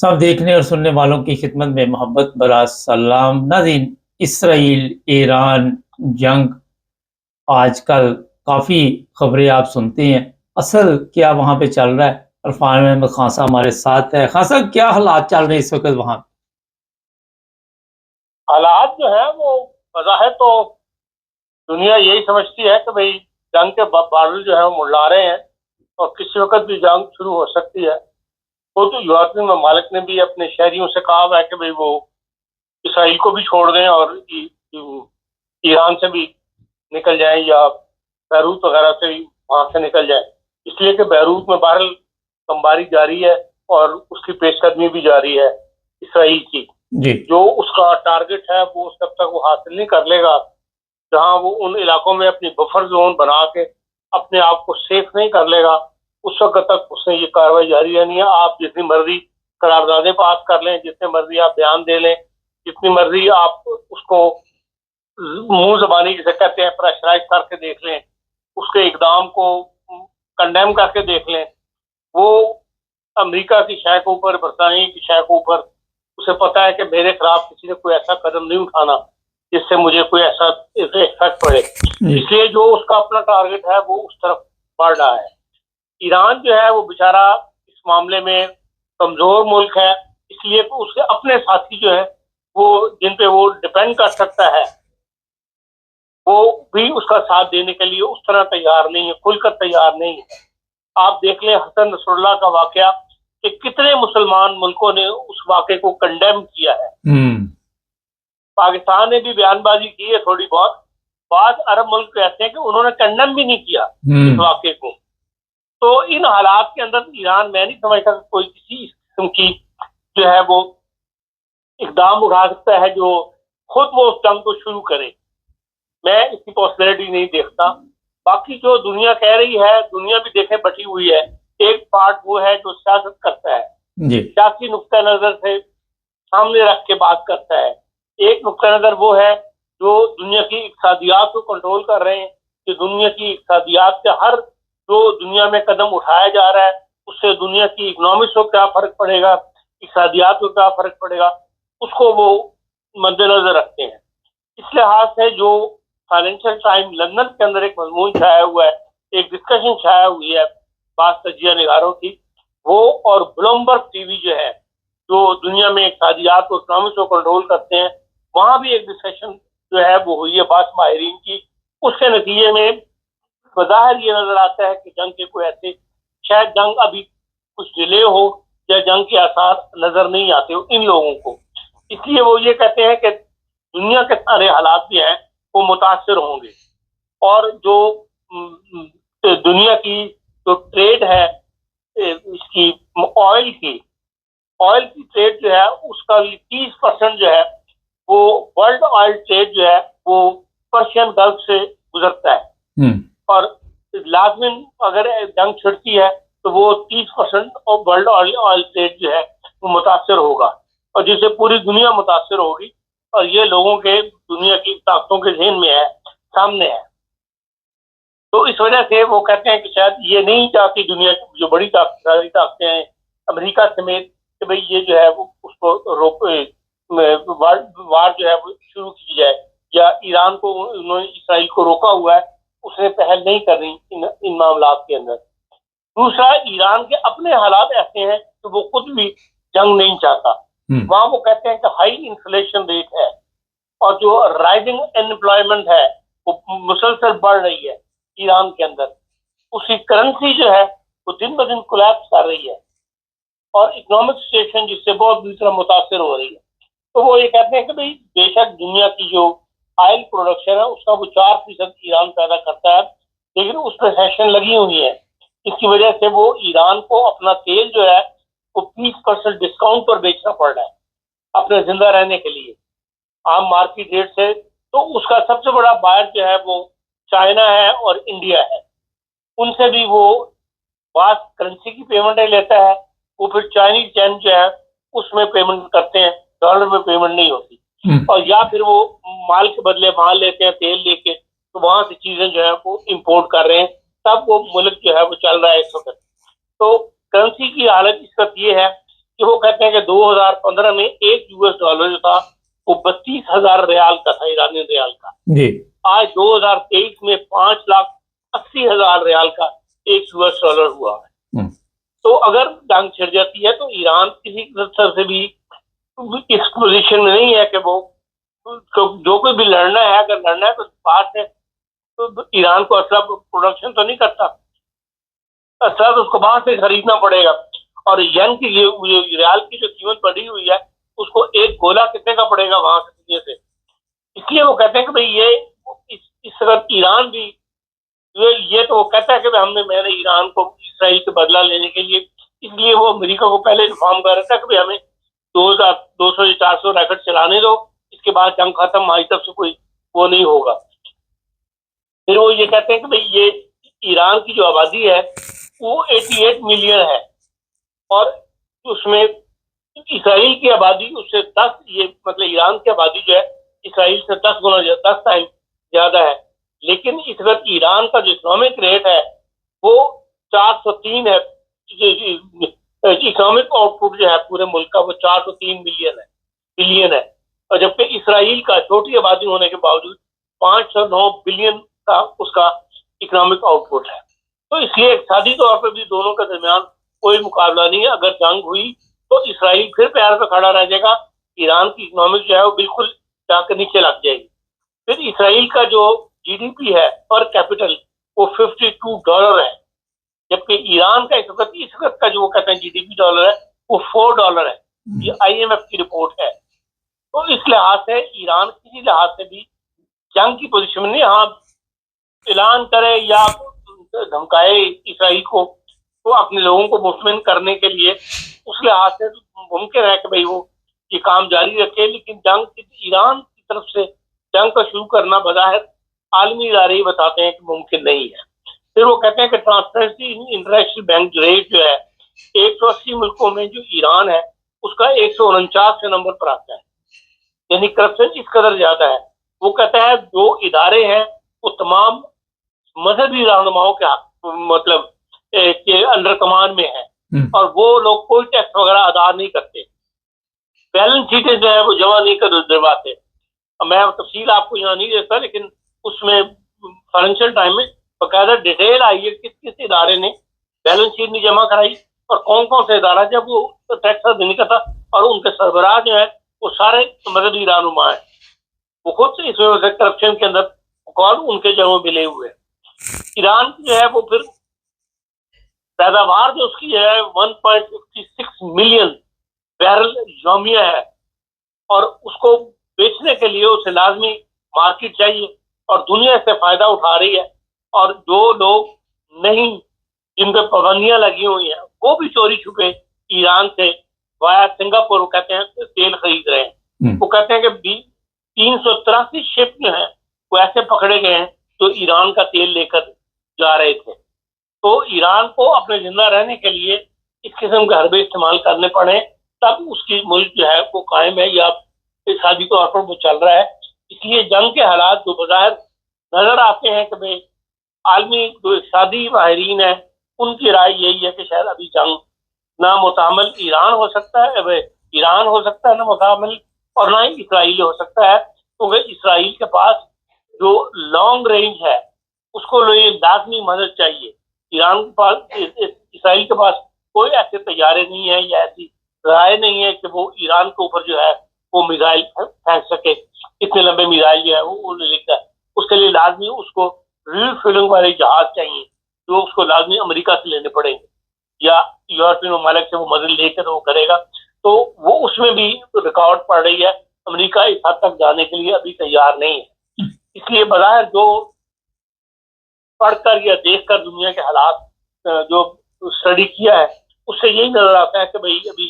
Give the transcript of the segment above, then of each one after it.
सब देखने और सुनने वालों की खिदमत में मोहब्बत भरा सलाम। नाज़रीन, इसराइल ईरान जंग आजकल काफ़ी खबरें आप सुनते हैं। असल क्या वहाँ पे चल रहा है? अरफान अहमद खान साहब हमारे साथ है। खान साहब, क्या हालात चल रहे हैं इस वक्त वहाँ? हालात जो है वो बज़ाहिर तो दुनिया यही समझती है कि भाई जंग के बादल जो है वो मंडरा रहे हैं और किसी वक्त भी जंग शुरू हो सकती है। तो यूरोपीय ममालिक ने भी अपने शहरियों से कहा हुआ है कि भाई वो इसराइल को भी छोड़ दें और ईरान से भी निकल जाएं या बैरूत वगैरह से भी वहां से निकल जाएं। इसलिए कि बैरूत में बहरहाल बमबारी जारी है और उसकी पेशकदमी भी जारी है इसराइल की। जी। जो उसका टारगेट है वो जब तक वो हासिल नहीं कर लेगा, जहां वो उन इलाकों में अपनी बफर जोन बना के अपने आप को सेफ नहीं कर लेगा, उस वक्त तक उसने ये कार्रवाई जारी रहनी है। आप जितनी मर्जी करारदादे पास कर लें, जितने मर्जी आप बयान दे लें, जितनी मर्जी आप उसको मुंह जबानी जिसे कहते हैं प्रेशराइज करके देख लें, उसके इकदाम को कंडेम करके देख लें, वो अमेरिका की शय के ऊपर, बरतानिया की शय के ऊपर उसे पता है कि मेरे खिलाफ किसी ने कोई ऐसा कदम नहीं उठाना जिससे मुझे कोई ऐसा इफेक्ट पड़े। इसलिए जो उसका अपना टारगेट है वो उस तरफ बढ़ रहा है। ईरान जो है वो बेचारा इस मामले में कमजोर मुल्क है, इसलिए तो उसके अपने साथी जो है वो जिन पे वो डिपेंड कर सकता है वो भी उसका साथ देने के लिए उस तरह तैयार नहीं है, खुलकर तैयार नहीं है। आप देख लें हसन नसरुल्लाह का वाकया कि कितने मुसलमान मुल्कों ने उस वाक़े को कंडेम किया है। पाकिस्तान ने भी बयानबाजी की है थोड़ी बहुत। बाद अरब मुल्क ऐसे हैं कि उन्होंने कंडेम भी नहीं किया इस वाक़े को। तो इन हालात के अंदर ईरान, मैं नहीं समझता कि कोई किसी किस्म की जो है वो इकदाम उठा सकता है जो खुद वो उस जंग को शुरू करे। मैं इसकी पॉसिबिलिटी नहीं देखता। बाकी जो दुनिया कह रही है, दुनिया भी देखे बटी हुई है। एक पार्ट वो है जो सियासत करता है, सियासी नुक्ता नजर से सामने रख के बात करता है। एक नुक्ता नजर वो है जो दुनिया की इक्तिसादियात को कंट्रोल कर रहे हैं कि दुनिया की इक्तिसादियात से हर जो दुनिया में कदम उठाया जा रहा है उससे दुनिया की इकोनॉमिक्स को क्या फर्क पड़ेगा, इक्तिसादियात को क्या फर्क पड़ेगा, उसको वो मद्देनजर रखते हैं। इस लिहाज से जो फाइनेंशियल टाइम लंदन के अंदर एक मजमून छाया हुआ है, एक डिस्कशन छाया हुई है बात तजिया निगारों की, वो और ब्लूमबर्ग टीवी जो है जो दुनिया में इक्तिसादियात और इकोनॉमिक्स को कंट्रोल करते हैं, वहां भी एक डिस्कशन जो है वो हुई है बात माहिरीन की। उसके नतीजे में बज़ाहिर ये नजर आता है कि जंग के कोई ऐसे, शायद जंग अभी कुछ डिले हो या जंग के आसार नजर नहीं आते हो इन लोगों को। इसलिए वो ये कहते हैं कि दुनिया के सारे हालात भी हैं वो मुतासर होंगे। और जो दुनिया की जो ट्रेड है इसकी ऑयल की ट्रेड जो है उसका भी 30% जो है वो वर्ल्ड ऑयल ट्रेड जो है वो पर्शियन गल्फ से गुजरता है। और लाजमिन अगर जंग छिड़ती है तो वो 30% ऑफ वर्ल्ड ऑयल ट्रेड जो है वो मुतासर होगा और जिससे पूरी दुनिया मुतासर होगी। और ये लोगों के दुनिया की ताकतों के जहन में है, सामने है। तो इस वजह से वो कहते हैं कि शायद ये नहीं चाहती दुनिया की जो बड़ी ताकतें हैं अमेरिका समेत कि भाई ये जो है वो उसको रोक वार जो है वो शुरू की जाए, या ईरान को उन्होंने इसराइल को रोका हुआ है, उसने पहल नहीं कर रही इन मामलात के अंदर। दूसरा, ईरान के अपने हालात ऐसे हैं कि वो खुद भी जंग नहीं चाहता। वहां वो कहते हैं कि हाई इन्फ्लेशन रेट है और जो राइजिंग अनएम्प्लॉयमेंट है वो मुसलसल बढ़ रही है ईरान के अंदर। उसकी करेंसी जो है वो दिन ब दिन कोलैप्स कर रही है और इकोनॉमिक सिचुएशन जिससे बहुत बुरी तरह मुतासर हो रही है। तो वो ये कहते हैं कि भाई बेशक दुनिया की जो ऑयल प्रोडक्शन है उसका वो 4% ईरान पैदा करता है, लेकिन उस पर सैंक्शन लगी हुई है। इसकी वजह से वो ईरान को अपना तेल जो है वो 20% डिस्काउंट पर बेचना पड़ रहा है अपने जिंदा रहने के लिए आम मार्केट रेट से। तो उसका सबसे बड़ा बायर जो है वो चाइना है और इंडिया है। उनसे भी वो वास्ट करेंसी की पेमेंट लेता है, वो फिर चाइनीज येन जो है उसमें पेमेंट करते हैं, डॉलर में पेमेंट नहीं होती। और या फिर वो माल के बदले माल लेते हैं तेल लेके, तो वहां से चीजें जो है वो इंपोर्ट कर रहे हैं। तब वो मुल्क जो है वो चल रहा है इस वक्त। तो करेंसी की हालत इस वक्त ये है कि वो कहते हैं कि 2015 में एक यूएस डॉलर जो था वो 32,000 रियाल का था, ईरानी रियाल का जी। आज 2023 में 5,80,000 रियाल का एक यूएस डॉलर हुआ है। तो अगर जंग छिड़ जाती है तो ईरान किसी तरह से भी इस पोजीशन में नहीं है कि वो जो कोई भी लड़ना है, अगर लड़ना है तो बात है तो ईरान को असला प्रोडक्शन तो नहीं करता, असला तो उसको बाहर से खरीदना पड़ेगा। और यन की ये रियाल की जो कीमत बढ़ी हुई है उसको एक गोला कितने का पड़ेगा वहां से से। इसलिए वो कहते हैं कि भाई ये इस तरह ईरान भी ये तो वो कहता है कि मैंने ईरान को इसराइल से बदला लेने के लिए, इसलिए वो अमेरिका को पहले इन्फॉर्म कर रहा था कि भाई हमें 200 या 400 रैकेट चलाने दो, इसके बाद जंग खत्म, हमारी तरफ से कोई वो नहीं होगा। फिर वो ये कहते हैं कि भाई ये ईरान की जो आबादी है वो 88 मिलियन है और उसमें इसराइल की आबादी उससे 10, ये मतलब ईरान की आबादी जो है इसराइल से 10 गुना 10 टाइम ज्यादा है। लेकिन इस वक्त ईरान का जो इकोनॉमिक रेट है वो 403 है, इकोनॉमिक आउटपुट जो है पूरे मुल्क का वो 403 बिलियन है। और जबकि इसराइल का छोटी आबादी होने के बावजूद 509 बिलियन का उसका इकोनॉमिक आउटपुट है। तो इसलिए इक़्तिसादी तौर पर भी दोनों के दरमियान कोई मुकाबला नहीं है। अगर जंग हुई तो इसराइल फिर पैर पर खड़ा रह जाएगा, ईरान की इकोनॉमिक जो है वो बिल्कुल जाकर नीचे लग जाएगी। फिर इसराइल का जो जीडीपी है पर कैपिटल वो $52 है, जबकि ईरान का इस वक्त का जो वो कहते हैं जीडीपी डॉलर है वो $4 है। ये IMF की रिपोर्ट है। तो इस लिहाज से ईरान किसी लिहाज से भी जंग की पोजीशन में नहीं, हाँ ऐलान करे या धमकाए इसराइल को तो अपने लोगों को मुतमिन करने के लिए उस लिहाज से मुमकिन है कि भाई वो ये काम जारी रखे, लेकिन जंग ईरान की तरफ से जंग का शुरू करना बज़ाहिर आलमी इदारे ही बताते हैं कि मुमकिन नहीं है। फिर वो कहते हैं कि ट्रांसपेरेंसी इंटरनेशनल बैंक रेट जो है 180 मुल्कों में जो ईरान है उसका 149 नंबर पर आता है, यानी करप्शन इस कदर ज्यादा है। वो कहता है जो इदारे हैं वो तमाम मजहबी रहनुमाओं के मतलब के अंडर कमान में है और वो लोग कोई टैक्स वगैरह अदा नहीं करते, बैलेंस शीटें जो है वो जमा नहीं कर दिलवाते। मैं तफसील आपको यहाँ नहीं देता, लेकिन उसमें फाइनेंशियल टाइम में बाकायदा डिटेल आई है किस किस इदारे ने बैलेंस शीट नहीं जमा कराई और कौन कौन सा इदारा जब वो टैक्स अदा नहीं करता, और उनके सरबराह जो है वो सारे मजहबी रहनुमा है। वो खुद से इस वजह से करप्शन के अंदर कौन उनके जगह मिले हुए हैं। ईरान जो है वो फिर पैदावार जो उसकी है 1.56 मिलियन बैरल यौमिया है और उसको बेचने के लिए उसे लाजमी मार्केट चाहिए और दुनिया से फायदा उठा रही है। और जो लोग नहीं, जिन पे पाबंदियां लगी हुई हैं, वो भी चोरी छुपे ईरान से वाया सिंगापुर कहते हैं तेल खरीद रहे हैं। वो कहते हैं कि 383 शिप जो है वो ऐसे पकड़े गए हैं जो ईरान का तेल लेकर जा रहे थे। तो ईरान को अपने जिंदा रहने के लिए इस किस्म के हरबे इस्तेमाल करने पड़े, तब उसकी मुल्क जो है वो कायम है या इक़्तिसादी तौर पर वो चल रहा है। इसलिए जंग के हालात जो बज़ाहिर नजर आते हैं कि भाई आलमी जो इक़्तिसादी माहिरीन है उनकी राय यही है कि शायद अभी जंग ना मुतामल ईरान हो सकता है, ईरान हो सकता है ना मुतामल, और ना ही इसराइल हो सकता है, क्योंकि इसराइल के पास जो लॉन्ग रेंज है उसको लाजमी मदद चाहिए। ईरान के पास इसराइल के पास कोई ऐसे तैयारे नहीं है या ऐसी राय नहीं है कि वो ईरान के ऊपर जो है वो मिसाइल फेंक सके, इतने लंबे मिसाइल जो है वो लेकर। उसके लिए लाजमी उसको रिफ्यूलिंग वाले जहाज चाहिए जो उसको लाजमी अमेरिका से लेने पड़ेंगे या यूरोपियन ममालिक से वो मदद लेकर वो करेगा। तो वो उसमें भी रुकावट पड़ रही है, अमेरिका इस हद तक जाने के लिए अभी तैयार नहीं है। इसलिए बज़ाहिर जो पढ़कर या देखकर दुनिया के हालात जो स्टडी किया है उससे यही नजर आता है कि भाई अभी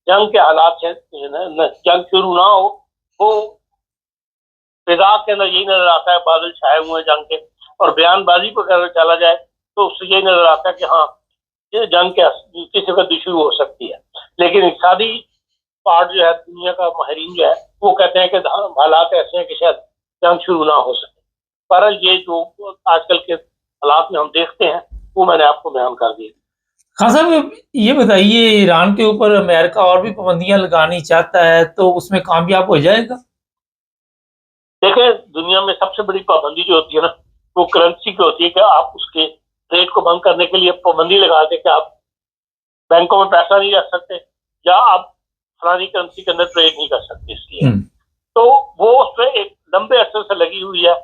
जंग के हालात है, जंग शुरू ना हो, वो फिजा के अंदर यही नजर आता है बादल छाए हुए हैं जंग के, और बयानबाजी पर अगर चला जाए तो उससे यही नजर आता है कि हाँ ये जंग के किसी वक्त शुरू हो सकती है। लेकिन इक़्तिसादी पार्ट जो है दुनिया का माहिरीन जो है वो कहते हैं कि हालात ऐसे हैं कि शायद जंग शुरू ना हो सके। पर ये जो आजकल के हालात में हम देखते हैं वो मैंने आपको बयान कर दिया। खान साहब, ये बताइए, ईरान के ऊपर अमेरिका और भी पाबंदियां लगानी चाहता है तो उसमें कामयाब हो जाएगा? देखें, दुनिया में सबसे बड़ी पाबंदी जो होती है ना, वो करेंसी की होती है कि आप उसके रेट को बंद करने के लिए पाबंदी लगा दे कि आप बैंकों में पैसा नहीं रख सकते, या आप फलानी करेंसी के अंदर ट्रेड नहीं कर सकते। इसलिए तो वो उस पर एक लंबे अरसे से लगी हुई है।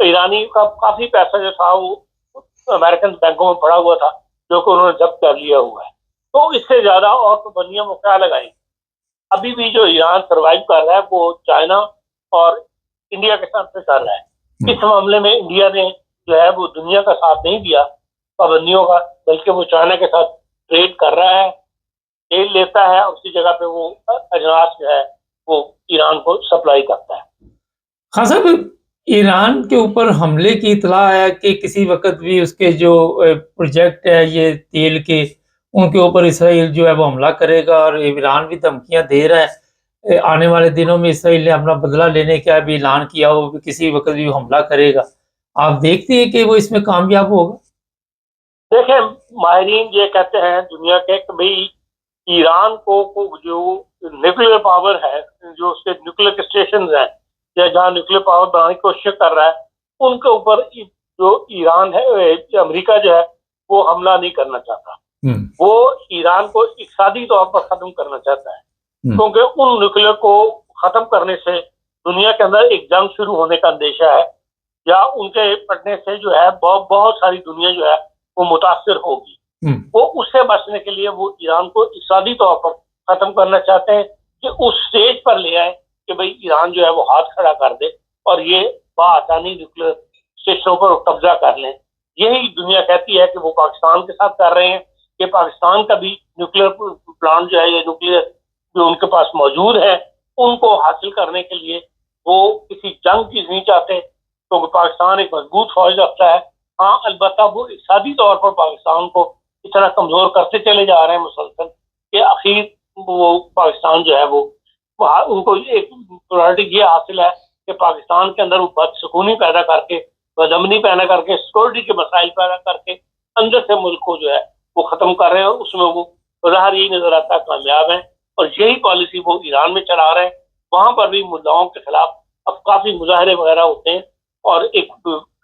ईरानी का काफी पैसा जो था वो अमेरिकन बैंकों में पड़ा हुआ था, जो कि उन्होंने जब्त कर लिया हुआ है। तो इससे ज्यादा और पाबंदियां वो क्या लगाई? अभी भी जो ईरान सर्वाइव कर रहा है वो चाइना और इंडिया के साथ में कर रहा है। इस मामले में इंडिया ने जो है वो दुनिया का साथ नहीं दिया पाबंदियों का, बल्कि वो चाइना के साथ ट्रेड कर रहा है, तेल लेता है, उसी जगह पे वो अजनास जो है वो ईरान को सप्लाई करता है। हाँ साहब, ईरान के ऊपर हमले की इतला है कि किसी वक्त भी उसके जो प्रोजेक्ट है ये तेल के, उनके ऊपर इसराइल जो है वो हमला करेगा, और ईरान भी धमकियां दे रहा है। आने वाले दिनों में इसराइल ने अपना बदला लेने का भी ऐलान किया हो कि किसी वक्त भी वो हमला करेगा। आप देखते हैं कि वो इसमें कामयाब होगा? देखें, माहिरीन ये कहते हैं दुनिया के कि भाई ईरान को जो न्यूक्लियर पावर है, जो उसके न्यूक्लियर स्टेशन हैं या जहाँ न्यूक्लियर पावर बनाने की कोशिश कर रहा है, उनके ऊपर जो ईरान है, अमेरिका जो है वो हमला नहीं करना चाहता। वो ईरान को इक़्तिसादी तौर पर खत्म करना चाहता है, क्योंकि उन न्यूक्लियर को खत्म करने से दुनिया के अंदर एक जंग शुरू होने का अंदेशा है, या उनके पड़ने से जो है बहुत बहुत सारी दुनिया जो है वो मुतासर होगी। वो उससे बचने के लिए वो ईरान को इक़्तिसादी तौर पर खत्म करना चाहते हैं, कि उस स्टेज पर ले आए कि भाई ईरान जो है वो हाथ खड़ा कर दे और ये बआसानी न्यूक्लियर स्टेशनों पर कब्जा कर लें। यही दुनिया कहती है कि वो पाकिस्तान के साथ कर रहे हैं, कि पाकिस्तान का भी न्यूक्लियर प्लांट जो है, या न्यूक्लियर जो उनके पास मौजूद है, उनको हासिल करने के लिए वो किसी जंग की नहीं चाहते, क्योंकि पाकिस्तान एक मजबूत फौज रखता है। हाँ, अलबत्ता वो इक़्तिसादी तौर पर पाकिस्तान को इतना कमजोर करते चले जा रहे हैं मुसलसल, कि आखिर वो पाकिस्तान जो है वो उनको एक प्रायोरिटी ये हासिल है कि पाकिस्तान के अंदर वो बदसुकूनी पैदा करके, बदअमनी पैदा करके, सिक्योरिटी के मसाइल पैदा करके अंदर से मुल्क को जो है वो खत्म कर रहे हैं, और उसमें वो बाहर यही नजर आता है कामयाब है। और यही पॉलिसी वो ईरान में चला रहे हैं। वहां पर भी मुद्दाओं के खिलाफ अब काफी मुजाहरे वगैरह होते हैं, और एक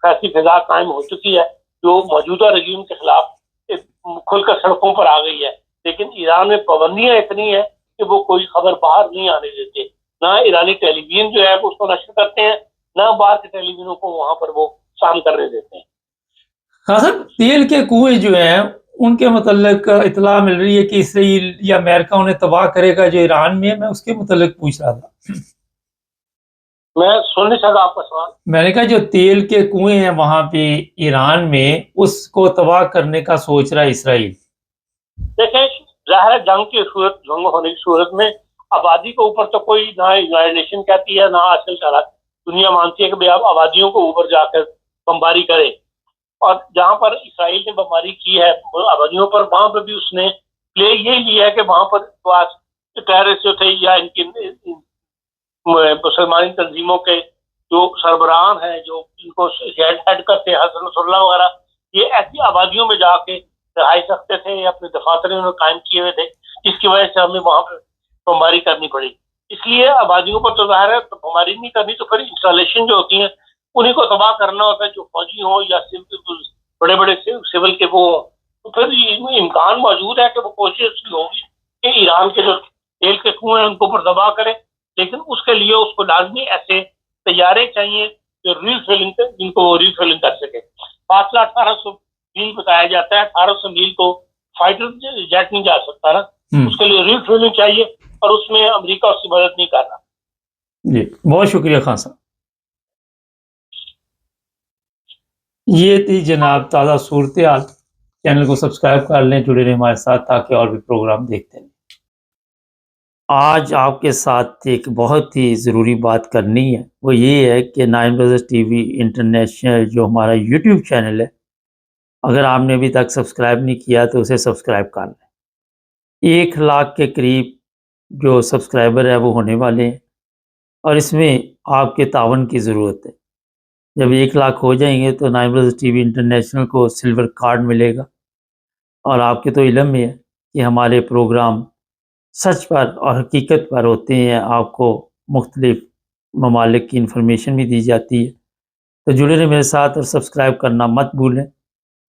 ऐसी फिजा कायम हो चुकी है जो मौजूदा रजीम के खिलाफ खुलकर सड़कों पर आ गई है। लेकिन ईरान में पाबंदियां इतनी है कि वो कोई खबर बाहर नहीं आने देते। ना ईरानी टेलीविजन जो है वो उसको नशर करते हैं, ना बाहर के टेलीविजनों को वहां पर वो शाम करने देते हैं। हाँ साहब, तेल के कुएं जो हैं उनके मतलब इतला मिल रही है कि इसराइल या अमेरिका उन्हें तबाह करेगा जो ईरान में है। मैं उसके मतलब पूछ रहा था। मैं सुन नहीं सका आपका सवाल। मैंने कहा जो तेल के कुएं हैं वहां पे ईरान में, उसको तबाह करने का सोच रहा है इसराइल। देखें, जाहिर है जंग होने की सूरत में आबादी के ऊपर तो कोई ना यूनाइटेड नेशन कहती है, ना आजकल का दुनिया मानती है कि भाई आप आबादियों को ऊपर जाकर बमबारी करें। और जहां पर इसराइल ने बमबारी की है आबादियों पर, वहां पर भी उसने प्ले यही लिया है कि वहां पर टेररिस्ट जो थे या इनकी मुसलमानी तंजीमों के जो सरबराह हैं, जो इनको हेड करते हैं, हसन नसरुल्लाह वगैरह, ये ऐसी आबादियों में जाके रहाइश रखते थे या अपने दफातर उन्होंने कायम किए हुए थे, जिसकी वजह से हमें वहां पर बमबारी करनी पड़ी। इसलिए आबादियों पर तो जाहिर है तो बमबारी नहीं करनी, तो फिर इंस्टॉलेशन जो होती है उन्हीं को तबाह करना होता है, जो फौजी हो या बड़े बड़े सिविल के वो। तो फिर इम्कान मौजूद है कि वो कोशिश होगी कि ईरान के जो तेल के कुएं हैं उनको ऊपर दबा करें, लेकिन उसके लिए उसको लाजमी ऐसे तैयारे चाहिए जो रीफिलिंग, जिनको वो रीफिलिंग कर सके। फासला 1800 मील बताया जाता है, 1800 मील तो फाइटर जेट नहीं जा सकता ना, उसके लिए रीफिलिंग चाहिए, और उसमें अमेरिका उसकी मदद नहीं कर रहा। जी, बहुत शुक्रिया खान साहब। ये थी जनाब ताज़ा सूरत हाल। चैनल को सब्सक्राइब कर लें, जुड़े रहें हमारे साथ ताकि और भी प्रोग्राम देखते रहें। आज आपके साथ एक बहुत ही ज़रूरी बात करनी है, वो ये है कि नाइन ब्रदर्स टीवी इंटरनेशनल जो हमारा यूट्यूब चैनल है, अगर आपने अभी तक सब्सक्राइब नहीं किया तो उसे सब्सक्राइब कर लें। 1 लाख के करीब जो सब्सक्राइबर है वो होने वाले हैं, और इसमें आपके तावन की ज़रूरत है। जब 1 लाख हो जाएंगे तो नाइन ब्रदर्स टीवी इंटरनेशनल को सिल्वर कार्ड मिलेगा, और आपके तो इल्म में है कि हमारे प्रोग्राम सच पर और हकीकत पर होते हैं, आपको मुख्तलिफ ममालिक की इन्फॉर्मेशन भी दी जाती है। तो जुड़े रहें मेरे साथ और सब्सक्राइब करना मत भूलें।